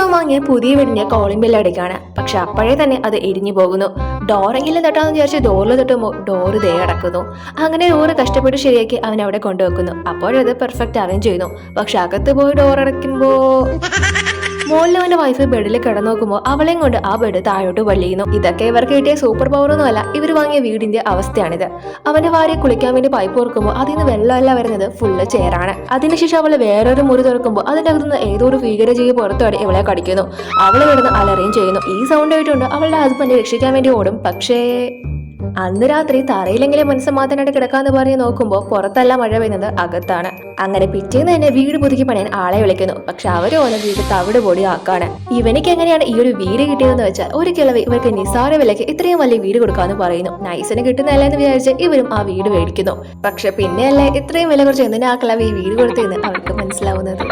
ഇവൻ വാങ്ങിയ പുതിയ വീടിന്റെ കോളിംഗ് ബെല്ല് അടിക്കാണ്. പക്ഷെ അപ്പോഴേ തന്നെ അത് എരിഞ്ഞു പോകുന്നു. ഡോറെങ്കിലും തട്ടാന്ന് വിചാരിച്ച് ഡോറിൽ തട്ടുമ്പോൾ ഡോറ് ദേ അടക്കുന്നു. അങ്ങനെ ഡോറ് കഷ്ടപ്പെട്ട് ശരിയാക്കി അവൻ അവിടെ കൊണ്ടുവെക്കുന്നു. അപ്പോഴത് പെർഫെക്റ്റ് ആവുകയും ചെയ്യുന്നു. പക്ഷെ അകത്ത് പോയി ഡോർ അടയ്ക്കുമ്പോ മോളിൽ അവന്റെ വൈഫ് ബെഡിൽ കിടന്നു നോക്കുമ്പോൾ അവളെയും കൊണ്ട് ആ ബെഡ് താഴോട്ട് വലിയുന്നു. ഇതൊക്കെ ഇവർക്ക് കിട്ടിയ സൂപ്പർ പവർ ഒന്നും അല്ല, ഇവർ വാങ്ങിയ വീടിന്റെ അവസ്ഥയാണിത്. അവന്റെ ഭാര്യ കുളിക്കാൻ വേണ്ടി പൈപ്പ് തുറക്കുമ്പോൾ അതിൽ നിന്ന് വെള്ളമല്ല വരുന്നത്, ഫുള്ള് ചെയറാണ്. അതിനുശേഷം അവള് വേറൊരു മുറി തുറക്കുമ്പോൾ അതിന്റെ അകത്തുനിന്ന് ഏതോ ഒരു ഭീകരജീവി പുറത്തോടെ ഇവളെ കടിക്കുന്നു. അവള് കിടന്ന് അലറുകയും ചെയ്യുന്നു. ഈ സൗണ്ട് ആയിട്ടുണ്ട് അവളുടെ ഹസ്ബൻഡ് രക്ഷിക്കാൻ വേണ്ടി ഓടും. പക്ഷേ അന്ന് രാത്രി തറയിലെങ്കിലും മനസ്സമാധാനമായിട്ട് കിടക്കാന്ന് പറഞ്ഞ് നോക്കുമ്പോൾ പുറത്തല്ല മഴ പെയ്യുന്നത്, അകത്താണ്. അങ്ങനെ പിറ്റേന്ന് തന്നെ വീട് പുതുക്കി പണിയാൻ ആളെ വിളിക്കുന്നു. പക്ഷെ അവര് ഓരോ വീട് തവിട് പൊടി ആക്കാണ്. ഇവനിക്ക് എങ്ങനെയാണ് ഈ ഒരു വീട് കിട്ടിയതെന്ന് വെച്ചാൽ ഒരു കിളവ് ഇവർക്ക് നിസാര വിലയ്ക്ക് ഇത്രയും വലിയ വീട് കൊടുക്കാന്ന് പറയുന്നു. നൈസിന് കിട്ടുന്നതല്ല എന്ന് വിചാരിച്ച് ഇവരും ആ വീട് മേടിക്കുന്നു. പക്ഷെ പിന്നെയല്ലേ ഇത്രയും വില കുറച്ച് എന്തിനാ ആ കിളവ് ഈ വീട് കൊടുത്തതെന്ന് അവർക്ക് മനസ്സിലാവുന്നത്.